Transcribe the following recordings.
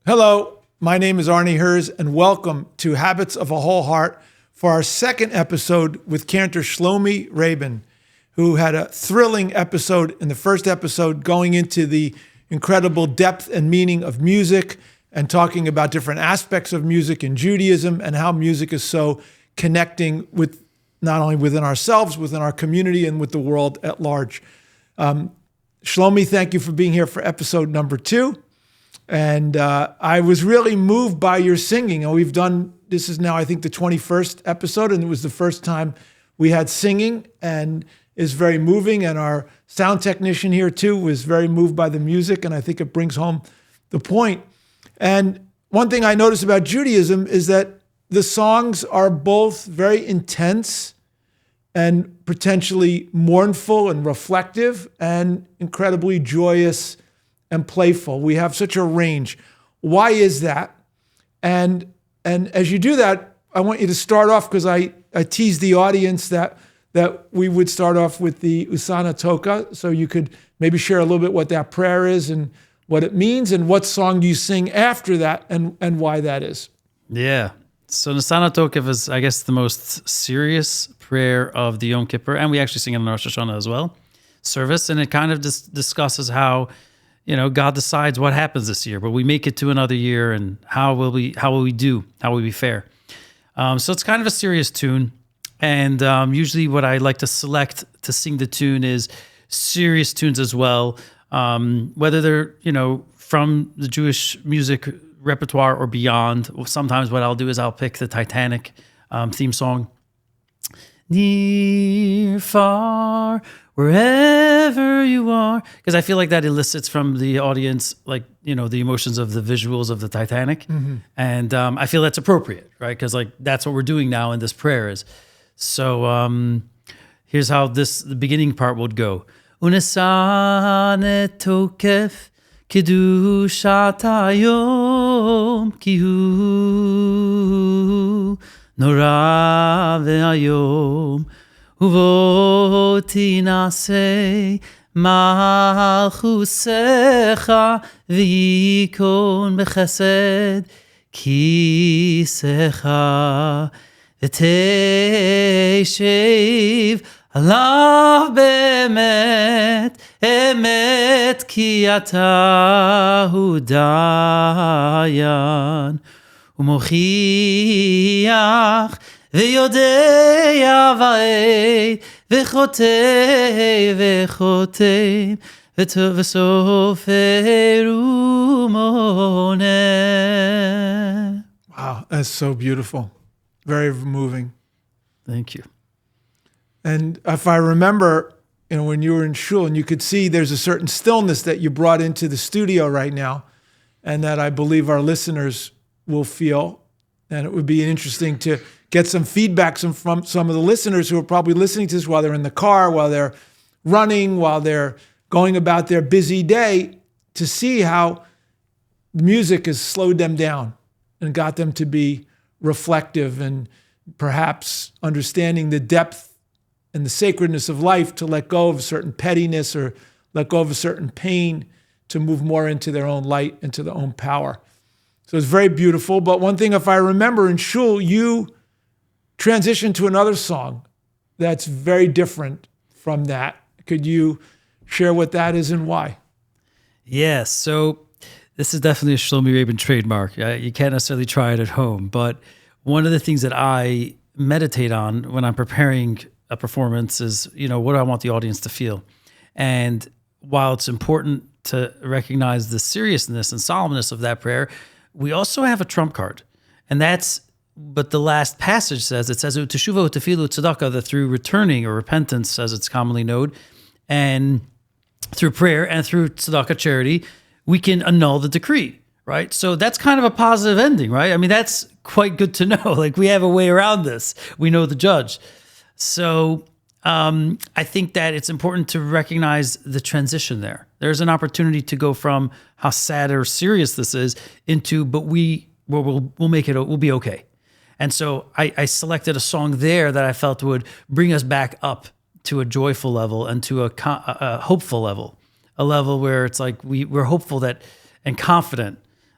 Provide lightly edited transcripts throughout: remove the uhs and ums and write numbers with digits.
Hello, my name is Arnie Herz, and welcome to Habits of a Whole Heart for our second episode with Cantor Shlomie Rabin, who had a thrilling episode in the first episode going into the incredible depth and meaning of music and talking about different aspects of music in Judaism and how music is so connecting with not only within ourselves, within our community, and with the world at large. Shlomie, thank you for being here for episode number 2. And I was really moved by your singing. And this is now, I think, the 21st episode, and it was the first time we had singing, and is very moving. And our sound technician here, too, was very moved by the music, and I think it brings home the point. And one thing I noticed about Judaism is that the songs are both very intense and potentially mournful and reflective and incredibly joyous and playful. We have such a range. Why is that? And as you do that, I want you to start off, because I teased the audience that we would start off with the Unetaneh Tokef, so you could maybe share a little bit what that prayer is and what it means, and what song do you sing after that, and why that is. Yeah. So Unetaneh Tokef is, I guess, the most serious prayer of the Yom Kippur, and we actually sing it in Rosh Hashanah as well, service, and it kind of discusses how, God decides what happens this year, but we make it to another year, and how will we do? How will we be fair? So it's kind of a serious tune, and usually what I like to select to sing the tune is serious tunes as well, whether they're from the Jewish music repertoire or beyond. Sometimes what I'll do is I'll pick the Titanic theme song. Near, far, wherever you are, because I feel like that elicits from the audience, the emotions of the visuals of the Titanic, mm-hmm. And I feel that's appropriate, right? Because that's what we're doing now in this prayer is. So here's how the beginning part would go: Unetaneh Tokef kedushat hayom ki hu nora ve'ayom. Uvo tinaseh malchusecha v'yikon b'chesed kisecha v'teishev alav be'emet emet ki ata hu dayan umochiach ויודע ועד וחותם וסופר ומונה. Wow, that's so beautiful. Very moving. Thank you. And if I remember, when you were in shul, and you could see there's a certain stillness that you brought into the studio right now, and that I believe our listeners will feel. And it would be interesting to get some feedback from some of the listeners who are probably listening to this while they're in the car, while they're running, while they're going about their busy day, to see how music has slowed them down and got them to be reflective and perhaps understanding the depth and the sacredness of life, to let go of a certain pettiness or let go of a certain pain, to move more into their own light, into their own power. So it's very beautiful. But one thing, if I remember, in shul, you transitioned to another song that's very different from that. Could you share what that is and why? Yes. So this is definitely a Shlomie Rabin trademark. You can't necessarily try it at home. But one of the things that I meditate on when I'm preparing a performance is, what do I want the audience to feel? And while it's important to recognize the seriousness and solemnness of that prayer, we also have a trump card. And but the last passage says, Teshuva tefilu tzedakah, that through returning or repentance, as it's commonly known, and through prayer and through tzedakah, charity, we can annul the decree, right? So that's kind of a positive ending, right? I mean, that's quite good to know. We have a way around this. We know the judge. So I think that it's important to recognize the transition there. There's an opportunity to go from how sad or serious this is into, but we'll make it, we'll be okay. And so I selected a song there that I felt would bring us back up to a joyful level and to a hopeful level, a level where it's we're hopeful that and confident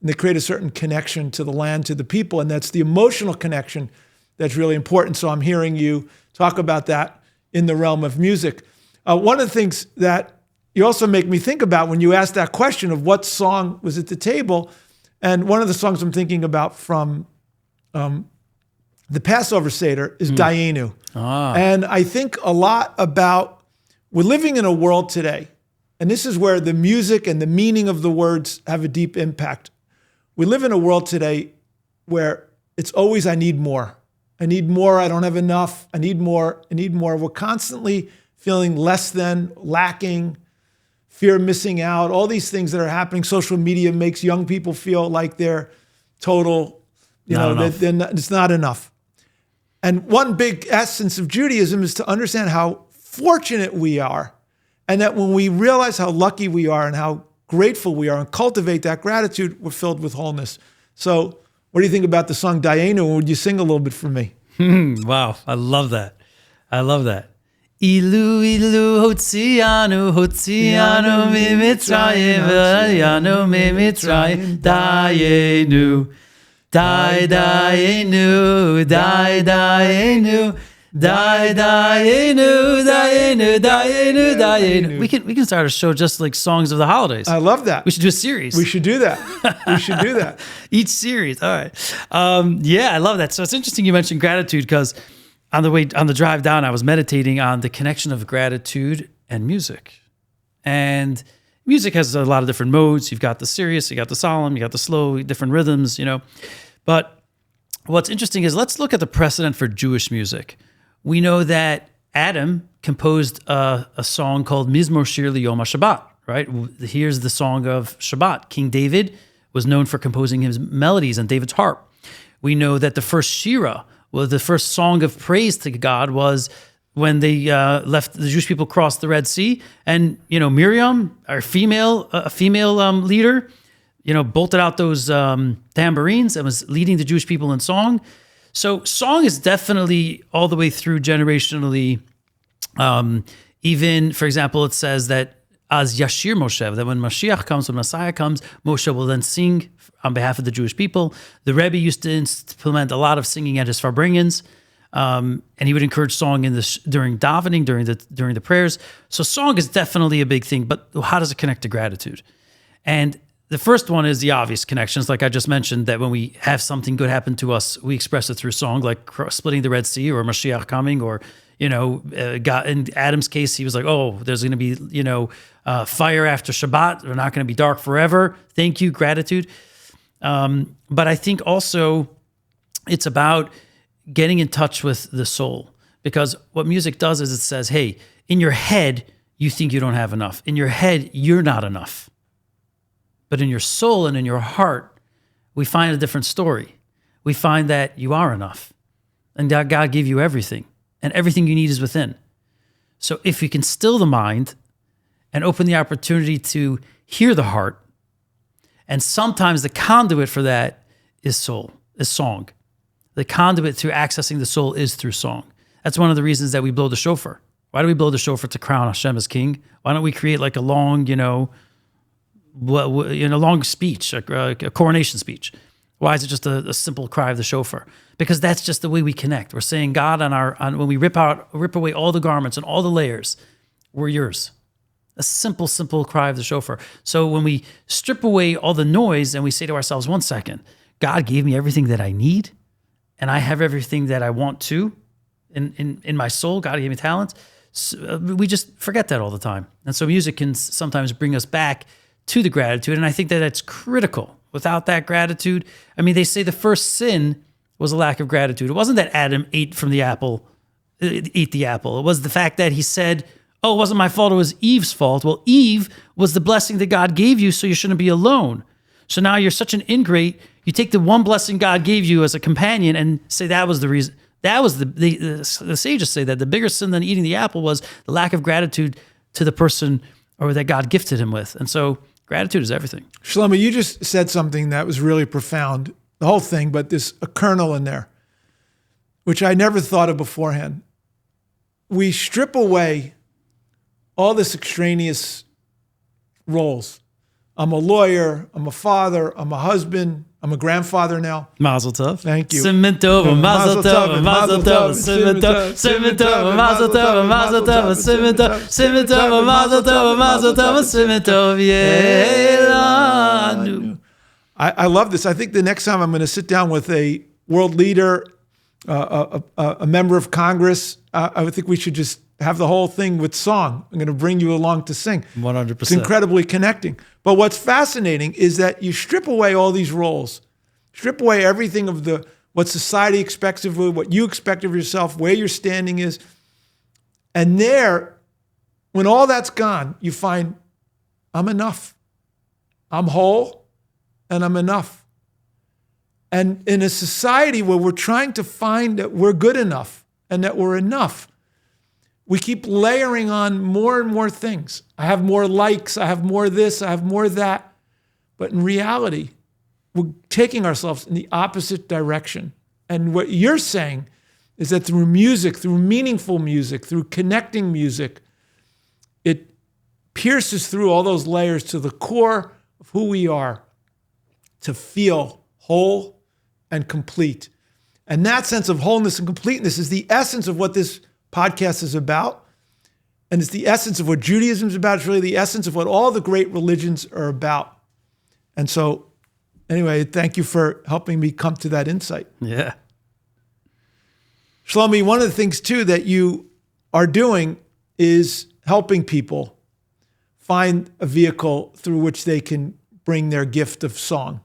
and they create a certain connection to the land, to the people, and that's the emotional connection that's really important. So I'm hearing you talk about that in the realm of music. One of the things that you also make me think about when you ask that question of what song was at the table, and one of the songs I'm thinking about from the Passover Seder is Dayenu. And I think a lot about, we're living in a world today, and this is where the music and the meaning of the words have a deep impact. We live in a world today where it's always, I need more. I need more, I don't have enough, I need more, I need more. We're constantly feeling less than, lacking, fear of missing out, all these things that are happening. Social media makes young people feel like they're total, it's not enough. And one big essence of Judaism is to understand how fortunate we are, and that when we realize how lucky we are and how grateful we are and cultivate that gratitude, we're filled with wholeness. So what do you think about the song Dayenu? Would you sing a little bit for me? Wow, I love that. I love that. Ilu ilu hotzianu mi Mitzrayim v'ayanu mi Mitzrayim Dayenu Dayenu Dayenu Dayenu. We can start a show just like songs of the holidays. I love that. We should do a series. We should do that. Each series. All right. I love that. So it's interesting you mentioned gratitude, because on the drive down, I was meditating on the connection of gratitude and music. And music has a lot of different modes. You've got the serious, you got the solemn, you got the slow, different rhythms, But what's interesting is, let's look at the precedent for Jewish music. We know that Adam composed a song called Mizmor Shir Liyom HaShabbat, right? Here's the song of Shabbat. King David was known for composing his melodies on David's harp. We know that the first Shira, the first song of praise to God, was when they the Jewish people crossed the Red Sea, and Miriam, a female leader, bolted out those tambourines and was leading the Jewish people in song. So song is definitely all the way through generationally. Even, for example, it says that as Yashir Moshe, that when Mashiach comes, when Messiah comes, Moshe will then sing on behalf of the Jewish people. The Rebbe used to implement a lot of singing at his farbrengens, and he would encourage song during davening, during the prayers. So song is definitely a big thing, but how does it connect to gratitude? And the first one is the obvious connections, like I just mentioned, that when we have something good happen to us, we express it through song, like splitting the Red Sea or Mashiach coming, or, God, in Adam's case, he was like, oh, there's going to be, fire after Shabbat. We're not going to be dark forever. Thank you, gratitude. But I think also it's about getting in touch with the soul, because what music does is it says, hey, in your head, you think you don't have enough. In your head, you're not enough. But in your soul and in your heart, we find a different story. We find that you are enough, and that God gave you everything, and everything you need is within. So if you can still the mind and open the opportunity to hear the heart, and sometimes the conduit for that is song. The conduit to accessing the soul is through song. That's one of the reasons that we blow the shofar. Why do we blow the shofar? To crown Hashem as king? Why don't we create like a long, long speech, a coronation speech? Why is it just a simple cry of the shofar? Because that's just the way we connect. We're saying, God, when we rip away all the garments and all the layers, we're yours. A simple cry of the shofar. So when we strip away all the noise and we say to ourselves, 1 second, God gave me everything that I need, and I have everything that I want to in my soul. God gave me talents. So we just forget that all the time. And so music can sometimes bring us back to the gratitude. And I think that it's critical. Without that gratitude, they say the first sin was a lack of gratitude. It wasn't that Adam ate the apple. It was the fact that he said, oh, it wasn't my fault, it was Eve's fault. Well, Eve was the blessing that God gave you, so you shouldn't be alone. So now you're such an ingrate, you take the one blessing God gave you as a companion and say that was the reason. That was the sages say that the bigger sin than eating the apple was the lack of gratitude to the person or that God gifted him with. And so gratitude is everything. Shlomie, you just said something that was really profound, the whole thing, but there's a kernel in there, which I never thought of beforehand. We strip away all this extraneous roles. I'm a lawyer, I'm a father, I'm a husband, I'm a grandfather now. Mazel tov. Thank you. Simmen tov, mazel tov, mazel tov, simmen tov, simmen tov, mazel tov, mazel tov, simmen tov, simmen tov, mazel tov, mazel tov, simmen tov, yelanu. I love this. I think the next time I'm going to sit down with a world leader, a member of Congress, I would think we should just have the whole thing with song. I'm going to bring you along to sing. 100%. It's incredibly connecting. But what's fascinating is that you strip away all these roles, strip away everything of what society expects of you, what you expect of yourself, where your standing is. And there, when all that's gone, you find, I'm enough. I'm whole and I'm enough. And in a society where we're trying to find that we're good enough and that we're enough, we keep layering on more and more things. I have more likes, I have more this, I have more that. But in reality, we're taking ourselves in the opposite direction. And what you're saying is that through music, through meaningful music, through connecting music, it pierces through all those layers to the core of who we are, to feel whole and complete. And that sense of wholeness and completeness is the essence of what this podcast is about. And it's the essence of what Judaism is about. It's really the essence of what all the great religions are about. And so, anyway, thank you for helping me come to that insight. Yeah. Shlomie, one of the things too that you are doing is helping people find a vehicle through which they can bring their gift of song.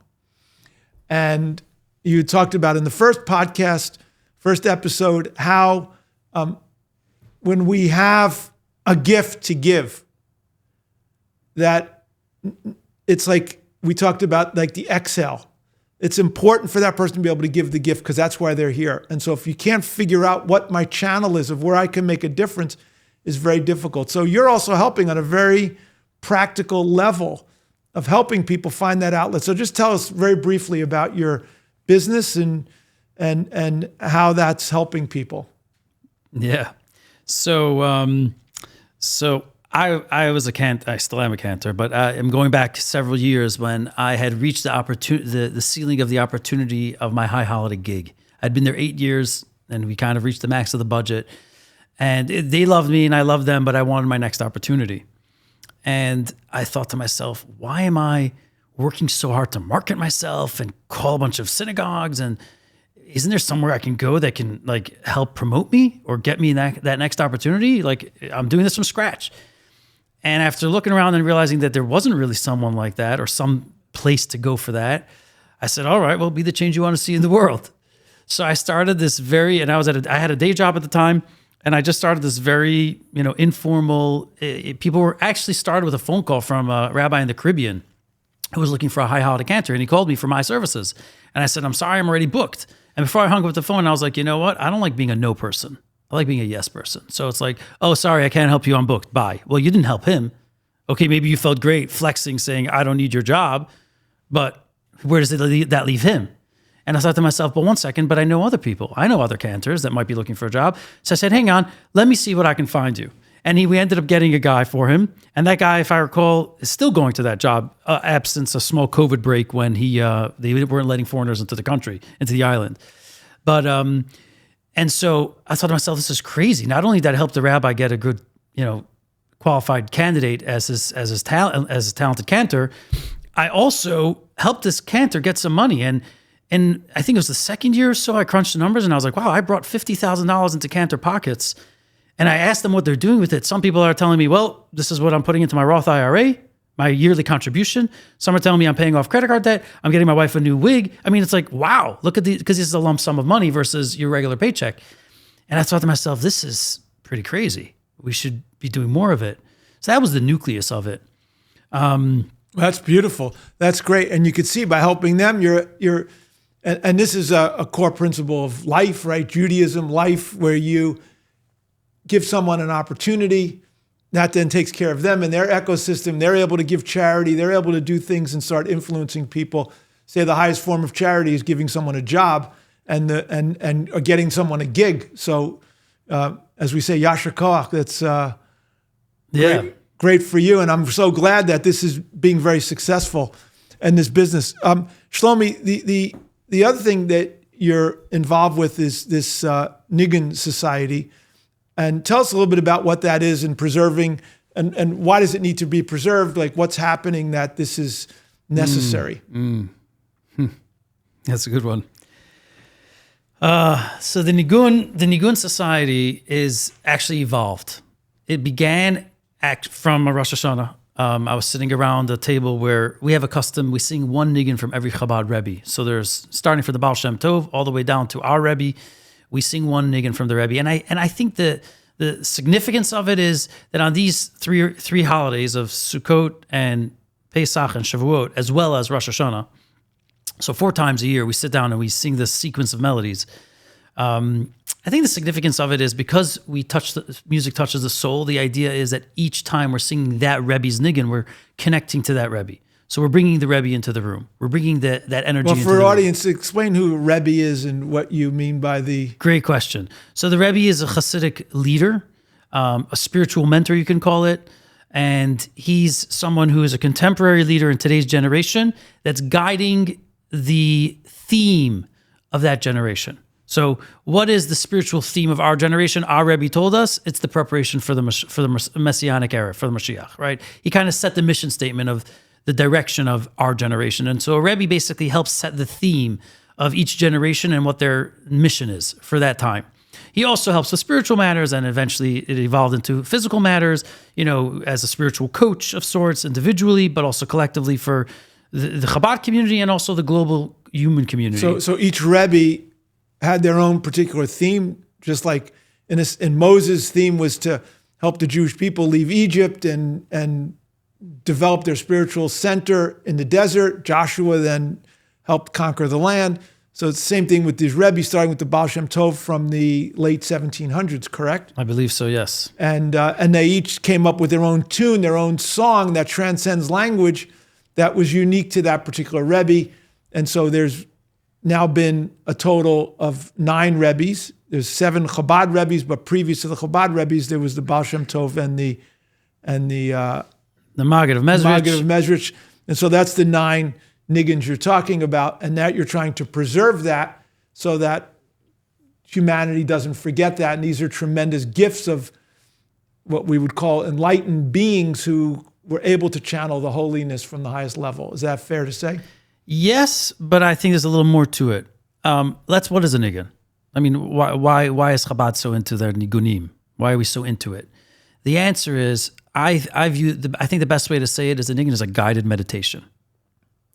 And you talked about in the first podcast, first episode, how when we have a gift to give, that it's like we talked about, like the exhale. It's important for that person to be able to give the gift because that's why they're here. And so if you can't figure out what my channel is of where I can make a difference, is very difficult. So you're also helping on a very practical level of helping people find that outlet. So just tell us very briefly about your business and how that's helping people. Yeah. So I was a cantor. I still am a cantor, but I'm going back several years when I had reached the ceiling of the opportunity of my high holiday gig. I'd been there 8 years, and we kind of reached the max of the budget. And they loved me, and I loved them, but I wanted my next opportunity. And I thought to myself, why am I working so hard to market myself and call a bunch of synagogues, and isn't there somewhere I can go that can like help promote me or get me that next opportunity? Like I'm doing this from scratch. And after looking around and realizing that there wasn't really someone like that or some place to go for that, I said, all right, well, be the change you want to see in the world. So I started this I had a day job at the time, and I just started this very, informal, people were actually started with a phone call from a rabbi in the Caribbean who was looking for a high holiday cantor, and he called me for my services. And I said, I'm sorry, I'm already booked. And before I hung up the phone, I was like, you know what? I don't like being a no person. I like being a yes person. So it's like, oh, sorry, I can't help you. I'm booked. Bye. Well, you didn't help him. Okay, maybe you felt great flexing, saying, I don't need your job. But where does that leave him? And I thought to myself, but one second, but I know other people. I know other cantors that might be looking for a job. So I said, hang on, let me see what I can find you. And we ended up getting a guy for him. And that guy, if I recall, is still going to that job, absence a small COVID break when they weren't letting foreigners into the country, into the island. But, and so I thought to myself, this is crazy. Not only did that help the rabbi get a good, qualified candidate as his talented cantor, I also helped this cantor get some money. And I think it was the second year or so I crunched the numbers and I was like, wow, I brought $50,000 into cantor pockets. And I asked them what they're doing with it. Some people are telling me, well, this is what I'm putting into my Roth IRA, my yearly contribution. Some are telling me I'm paying off credit card debt. I'm getting my wife a new wig. I mean, it's like, wow, look at because this is a lump sum of money versus your regular paycheck. And I thought to myself, this is pretty crazy. We should be doing more of it. So that was the nucleus of it. That's beautiful. That's great. And you could see by helping them, and this is a core principle of life, right? Judaism, life, where you give someone an opportunity, that then takes care of them and their ecosystem. They're able to give charity. They're able to do things and start influencing people. Say the highest form of charity is giving someone a job and getting someone a gig. So as we say, Yasher Koach, that's yeah. great for you. And I'm so glad that this is being very successful in this business. Shlomie, the other thing that you're involved with is this Nigun Society. And tell us a little bit about what that is and preserving, and why does it need to be preserved? Like, what's happening that this is necessary? That's a good one. So the Nigun Society is actually evolved. It began from a Rosh Hashanah. I was sitting around a table where we have a custom. We sing one nigun from every Chabad Rebbe. So there's starting from the Baal Shem Tov all the way down to our Rebbe. We sing one nigun from the Rebbe, and I think the significance of it is that on these three holidays of Sukkot and Pesach and Shavuot, as well as Rosh Hashanah, so 4 times a year we sit down and we sing this sequence of melodies. I think the significance of it is because music touches the soul. The idea is that each time we're singing that Rebbe's nigun, we're connecting to that Rebbe. So we're bringing the Rebbe into the room. We're bringing that energy into the room. For our audience, explain who Rebbe is and what you mean by the... Great question. So the Rebbe is a Hasidic leader, a spiritual mentor, you can call it. And he's someone who is a contemporary leader in today's generation that's guiding the theme of that generation. So what is the spiritual theme of our generation? Our Rebbe told us it's the preparation for the Messianic era, for the Mashiach, right? He kind of set the mission statement of the direction of our generation. And so a Rebbe basically helps set the theme of each generation and what their mission is for that time. He also helps with spiritual matters, and eventually it evolved into physical matters, as a spiritual coach of sorts, individually, but also collectively for the Chabad community and also the global human community. So each Rebbe had their own particular theme, just like in Moses' theme was to help the Jewish people leave Egypt and develop their spiritual center in the desert. Joshua then helped conquer the land. So it's the same thing with these Rebbe, starting with the Baal Shem Tov from the late 1700s, correct? I believe so, yes. And they each came up with their own tune, their own song that transcends language that was unique to that particular Rebbe. And so there's now been a total of 9 Rebbes. There's 7 Chabad Rebbes, but previous to the Chabad Rebbes, there was the Baal Shem Tov and the Maggid of Mezrich. And so that's the 9 niguns you're talking about, and that you're trying to preserve that so that humanity doesn't forget that. And these are tremendous gifts of what we would call enlightened beings who were able to channel the holiness from the highest level. Is that fair to say? Yes, but I think there's a little more to it. What is a nigun? I mean, why is Chabad so into their nigunim? Why are we so into it? The answer is, I think the best way to say it is a nigun is a guided meditation.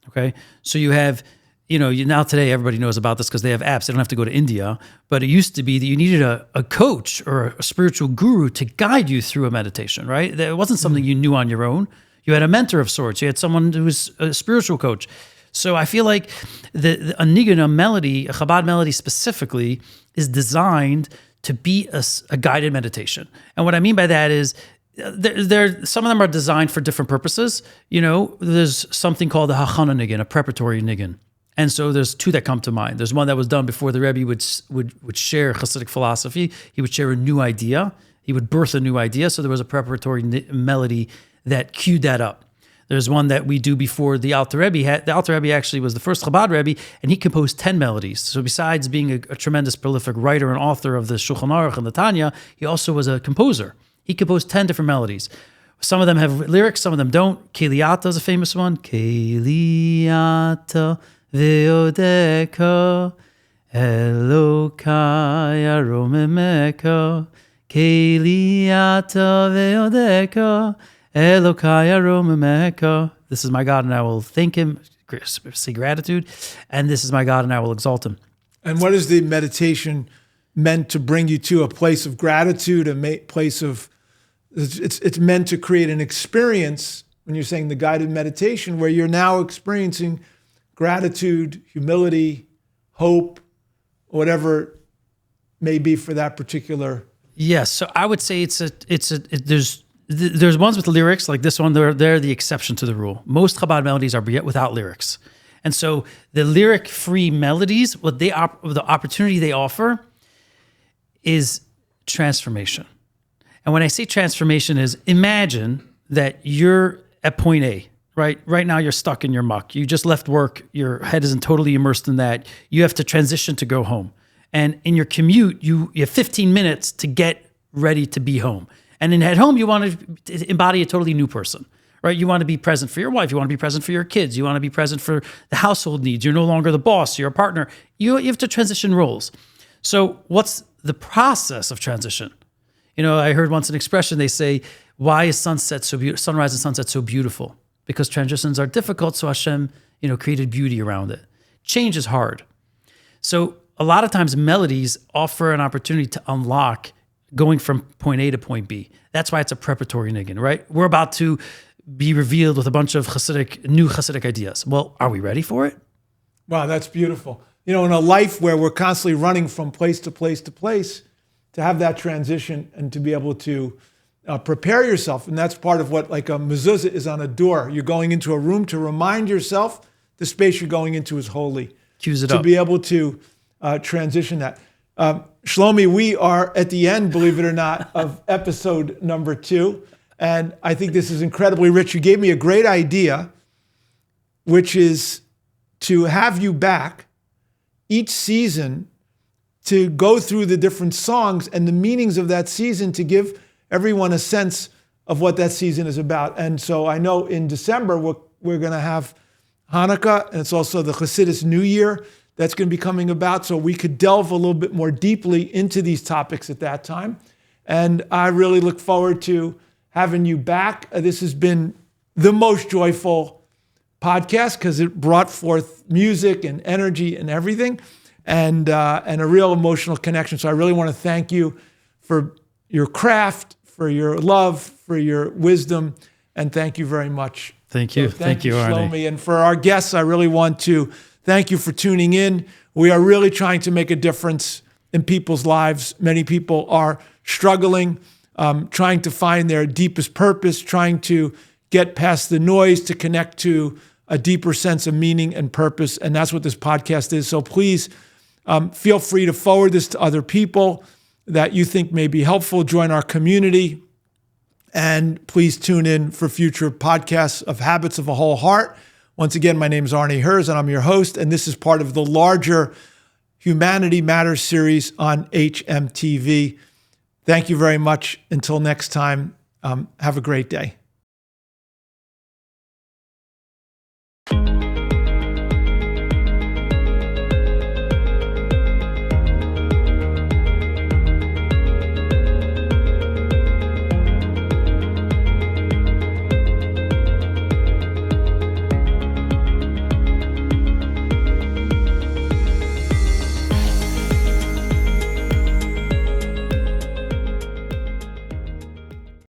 Okay, so you have, now today everybody knows about this because they have apps. They don't have to go to India, but it used to be that you needed a coach or a spiritual guru to guide you through a meditation, right? It wasn't something you knew on your own. You had a mentor of sorts. You had someone who was a spiritual coach. So I feel like a nigun, a melody, a Chabad melody specifically, is designed to be a guided meditation. And what I mean by that is, some of them are designed for different purposes. There's something called the hachana nigun, a preparatory nigun. And so there's 2 that come to mind. There's one that was done before the Rebbe would share Hasidic philosophy. He would share a new idea. He would birth a new idea. So there was a preparatory melody that cued that up. There's one that we do before the Alter Rebbe. The Alter Rebbe actually was the first Chabad Rebbe, and he composed 10 melodies. So besides being a tremendous prolific writer and author of the Shulchan Aruch and the Tanya, he also was a composer. He composed 10 different melodies. Some of them have lyrics, some of them don't. Keliata is a famous one. Keliata ve'odeka Elokai aromemeka Keliata ve'odeka Elokai aromemeka. This is my God, and I will thank him, say gratitude, and this is my God, and I will exalt him. And what is the meditation meant to bring you to? A place of gratitude, place of... It's meant to create an experience, when you're saying the guided meditation, where you're now experiencing gratitude, humility, hope, whatever may be for that particular... Yes, so I would say there's ones with lyrics, like this one, they're the exception to the rule. Most Chabad melodies are without lyrics. And so the lyric-free melodies, the opportunity they offer is transformation. And when I say transformation is, imagine that you're at point A, right? Right now you're stuck in your muck. You just left work. Your head isn't totally immersed in that. You have to transition to go home. And in your commute, you have 15 minutes to get ready to be home. And then at home, you want to embody a totally new person, right? You want to be present for your wife. You want to be present for your kids. You want to be present for the household needs. You're no longer the boss. You're a partner. You have to transition roles. So what's the process of transition? I heard once an expression, they say, why is sunrise and sunset so beautiful? Because transitions are difficult, so Hashem, created beauty around it. Change is hard. So a lot of times melodies offer an opportunity to unlock going from point A to point B. That's why it's a preparatory niggin, right? We're about to be revealed with a bunch of new Hasidic ideas. Well, are we ready for it? Wow, that's beautiful. In a life where we're constantly running from place to place to place, to have that transition and to be able to prepare yourself. And that's part of what like a mezuzah is on a door. You're going into a room to remind yourself the space you're going into is holy. Cues it up. To be able to transition that. Shlomie, we are at the end, believe it or not, of episode number 2. And I think this is incredibly rich. You gave me a great idea, which is to have you back each season to go through the different songs and the meanings of that season to give everyone a sense of what that season is about. And so I know in December, we're going to have Hanukkah, and it's also the Hasidus New Year that's going to be coming about. So we could delve a little bit more deeply into these topics at that time. And I really look forward to having you back. This has been the most joyful podcast because it brought forth music and energy and everything, and a real emotional connection. So I really want to thank you for your craft, for your love, for your wisdom, and thank you very much. Thank you. So thank you, Arnie. Shlomie. And for our guests, I really want to thank you for tuning in. We are really trying to make a difference in people's lives. Many people are struggling, trying to find their deepest purpose, trying to get past the noise to connect to a deeper sense of meaning and purpose. And that's what this podcast is. So please feel free to forward this to other people that you think may be helpful. Join our community. And please tune in for future podcasts of Habits of a Whole Heart. Once again, my name is Arnie Herz, and I'm your host. And this is part of the larger Humanity Matters series on hmTv. Thank you very much. Until next time, have a great day.